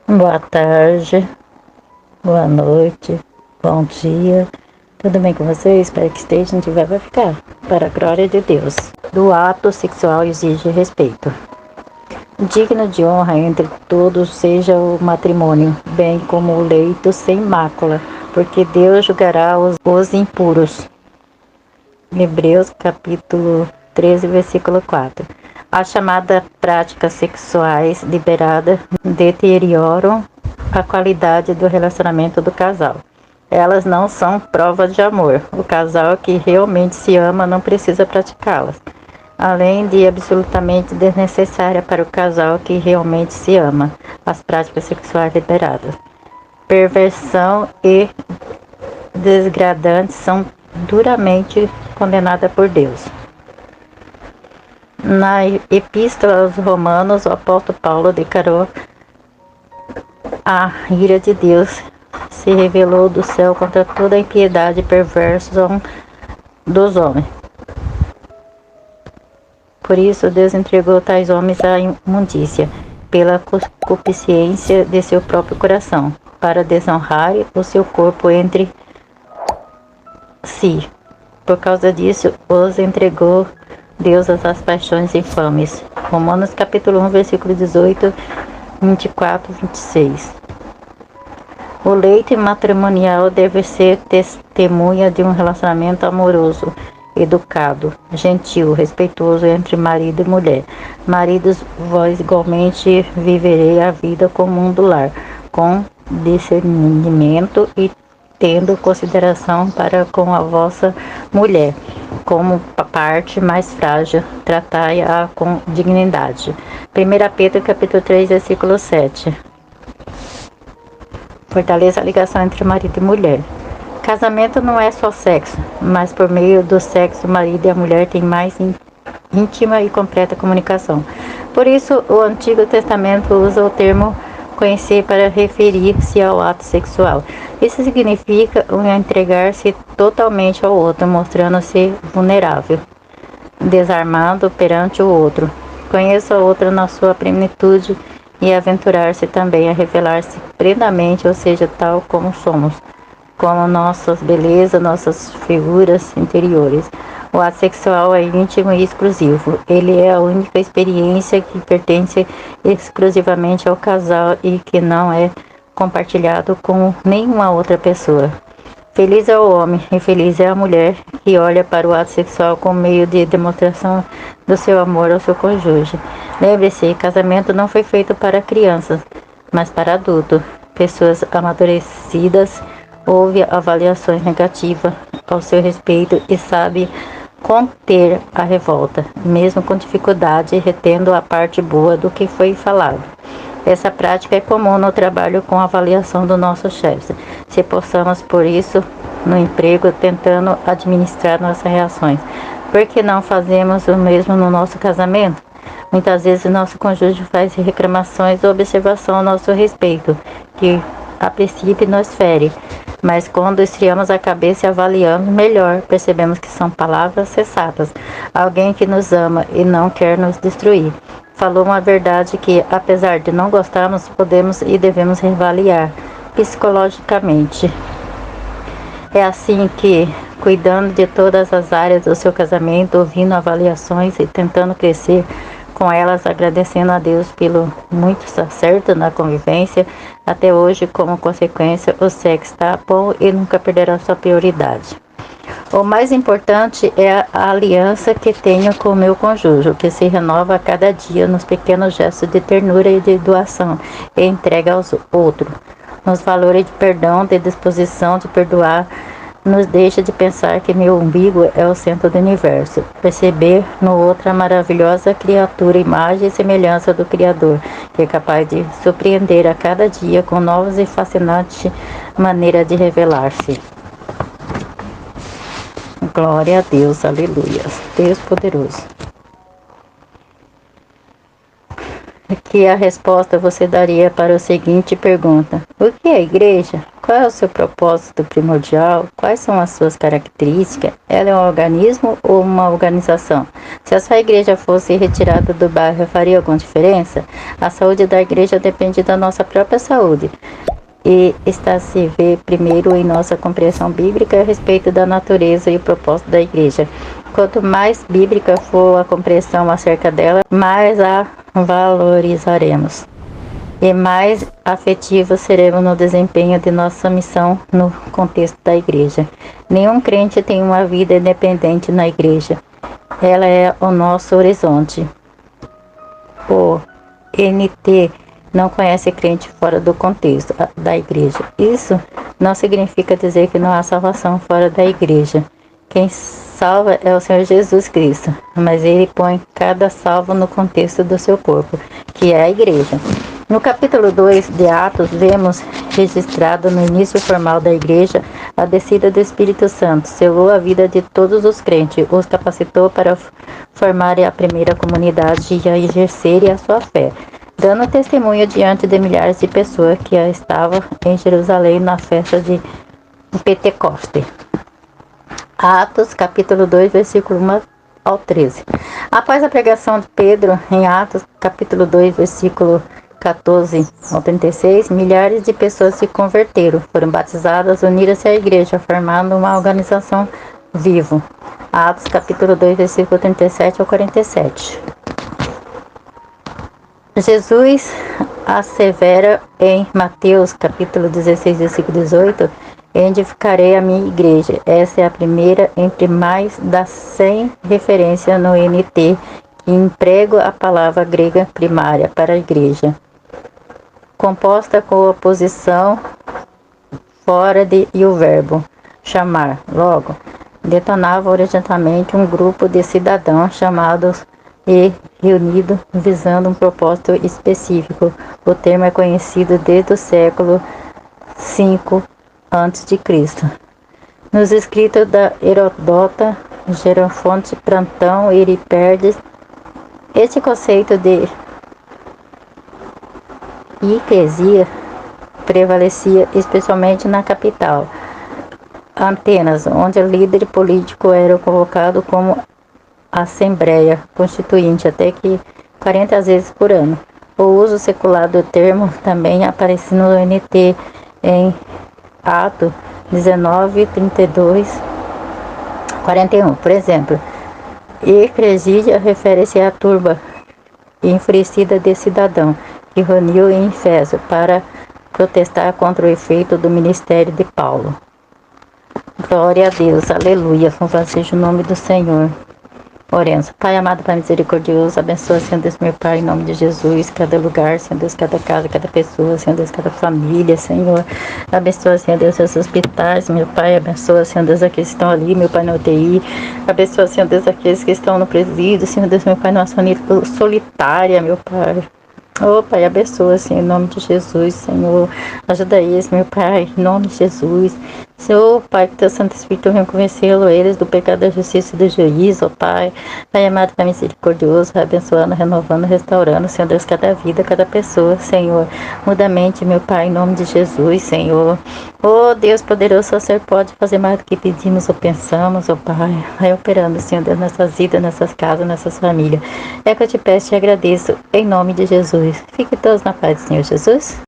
Boa tarde, boa noite, bom dia. Tudo bem com você? Espero que esteja, não tiver, vai ficar. Para a glória de Deus. Do ato sexual exige respeito. Digno de honra entre todos seja o matrimônio, bem como o leito sem mácula, porque Deus julgará os impuros. Hebreus capítulo 13, versículo 4. As chamadas práticas sexuais liberadas deterioram a qualidade do relacionamento do casal. Elas não são prova de amor. O casal que realmente se ama não precisa praticá-las, além de absolutamente desnecessária para o casal que realmente se ama. As práticas sexuais liberadas. Perversão e degradantes são duramente condenadas por Deus. Na Epístola aos Romanos, o apóstolo Paulo declarou: a ira de Deus se revelou do céu contra toda a impiedade e perversão dos homens. Por isso, Deus entregou tais homens à imundícia, pela concupiscência de seu próprio coração, para desonrar o seu corpo entre si. Por causa disso, os entregou Deus às paixões infames. Romanos capítulo 1, versículo 18, 24, 26. O leito matrimonial deve ser testemunha de um relacionamento amoroso, educado, gentil, respeitoso entre marido e mulher. Maridos, vós igualmente viverei a vida comum do lar, com discernimento e tendo consideração para com a vossa mulher, como parte mais frágil, tratai-a com dignidade. 1 Pedro capítulo 3, versículo 7. Fortaleça a ligação entre marido e mulher. Casamento não é só sexo, mas por meio do sexo o marido e a mulher têm mais íntima e completa comunicação. Por isso, o Antigo Testamento usa o termo conhecer para referir-se ao ato sexual. Isso significa entregar-se totalmente ao outro, mostrando-se vulnerável, desarmado perante o outro. Conheça o outro na sua plenitude e aventurar-se também a revelar-se plenamente, ou seja, tal como somos, com nossas belezas, nossas figuras interiores. O ato sexual é íntimo e exclusivo. Ele é a única experiência que pertence exclusivamente ao casal e que não é compartilhado com nenhuma outra pessoa. Feliz é o homem e feliz é a mulher que olha para o ato sexual como meio de demonstração do seu amor ao seu cônjuge. Lembre-se, casamento não foi feito para crianças, mas para adultos. Pessoas amadurecidas ouvem avaliações negativas ao seu respeito e sabe conter a revolta, mesmo com dificuldade, retendo a parte boa do que foi falado. Essa prática é comum no trabalho com a avaliação do nosso chefe. Se possamos, por isso, no emprego, tentando administrar nossas reações. Por que não fazemos o mesmo no nosso casamento? Muitas vezes nosso cônjuge faz reclamações ou observação a nosso respeito, que a princípio nos fere. Mas quando esfriamos a cabeça e avaliamos melhor, percebemos que são palavras sensatas. Alguém que nos ama e não quer nos destruir. Falou uma verdade que, apesar de não gostarmos, podemos e devemos reavaliar psicologicamente. É assim que, cuidando de todas as áreas do seu casamento, ouvindo avaliações e tentando crescer com elas, agradecendo a Deus pelo muito acerto na convivência, até hoje, como consequência, o sexo está bom e nunca perderá sua prioridade. O mais importante é a aliança que tenho com o meu cônjuge, que se renova a cada dia nos pequenos gestos de ternura e de doação e entrega aos outros. Nos valores de perdão, de disposição de perdoar, nos deixa de pensar que meu umbigo é o centro do universo. Perceber no outro a maravilhosa criatura, imagem e semelhança do Criador, que é capaz de surpreender a cada dia com novas e fascinantes maneiras de revelar-se. Glória a Deus, aleluia. Deus poderoso. que a resposta você daria para a seguinte pergunta: o que é a igreja? Qual é o seu propósito primordial? Quais são as suas características? Ela é um organismo ou uma organização? Se a sua igreja fosse retirada do bairro, faria alguma diferença? A saúde da igreja depende da nossa própria saúde e está se vê primeiro em nossa compreensão bíblica a respeito da natureza e o propósito da igreja. Quanto mais bíblica for a compreensão acerca dela, mais a valorizaremos e mais afetivos seremos no desempenho de nossa missão no contexto da igreja. Nenhum crente tem uma vida independente na igreja. Ela é o nosso horizonte. O NT não conhece crente fora do contexto da igreja. Isso não significa dizer que não há salvação fora da igreja. Quem salva é o Senhor Jesus Cristo, mas ele põe cada salvo no contexto do seu corpo, que é a igreja. No capítulo 2 de Atos, vemos registrado no início formal da igreja a descida do Espírito Santo, selou a vida de todos os crentes, os capacitou para formarem a primeira comunidade e a exercerem a sua fé, dando testemunho diante de milhares de pessoas que estavam em Jerusalém na festa de Pentecoste. Atos, capítulo 2, versículo 1 ao 13. Após a pregação de Pedro, em Atos, capítulo 2, versículo 14 ao 36, milhares de pessoas se converteram, foram batizadas, uniram-se à igreja, formando uma organização viva. Atos, capítulo 2, versículo 37 ao 47. Jesus assevera em Mateus, capítulo 16, versículo 18, edificarei a minha igreja. Essa é a primeira entre mais das 100 referências no NT que emprego a palavra grega primária para a igreja, composta com a posição fora de e o verbo chamar. Logo, detonava originalmente um grupo de cidadãos chamados e reunido visando um propósito específico. O termo é conhecido desde o século V a.C. Nos escritos da Herodota, Gerofonte, Platão e Eurípides, este conceito de eclesia prevalecia especialmente na capital, Atenas, onde o líder político era convocado como Assembleia Constituinte até que 40 vezes por ano. O uso secular do termo também aparece no NT em Atos 19, 32, 41. Por exemplo, eclesia refere-se à turba enfurecida de cidadão que reuniu em Éfeso para protestar contra o efeito do ministério de Paulo. Glória a Deus, aleluia, louvado seja o nome do Senhor. Oremos. Pai amado, Pai misericordioso, abençoa, Senhor Deus, meu Pai, em nome de Jesus, cada lugar, Senhor Deus, cada casa, cada pessoa, Senhor Deus, cada família, Senhor. Abençoa, Senhor Deus, os hospitais, meu Pai, abençoa, Senhor Deus, aqueles que estão ali, meu Pai, na UTI. Abençoa, Senhor Deus, aqueles que estão no presídio, Senhor Deus, meu Pai, numa família solitária, meu Pai. Oh, Pai, abençoa, Senhor, em nome de Jesus, Senhor. Ajuda eles, meu Pai, em nome de Jesus. Senhor, Pai, que teu Santo Espírito venha convencê-lo, eles, do pecado, da justiça e do juízo, oh Pai. Pai amado, Pai misericordioso, abençoando, renovando, restaurando, Senhor Deus, cada vida, cada pessoa, Senhor. Muda a mente, meu Pai, em nome de Jesus, Senhor. Oh, Deus poderoso, só o Senhor pode fazer mais do que pedimos ou pensamos, oh Pai. Vai operando, Senhor Deus, nessas vidas, nessas casas, nessas famílias. É que eu te peço e te agradeço, em nome de Jesus. Fique todos na paz do Senhor Jesus.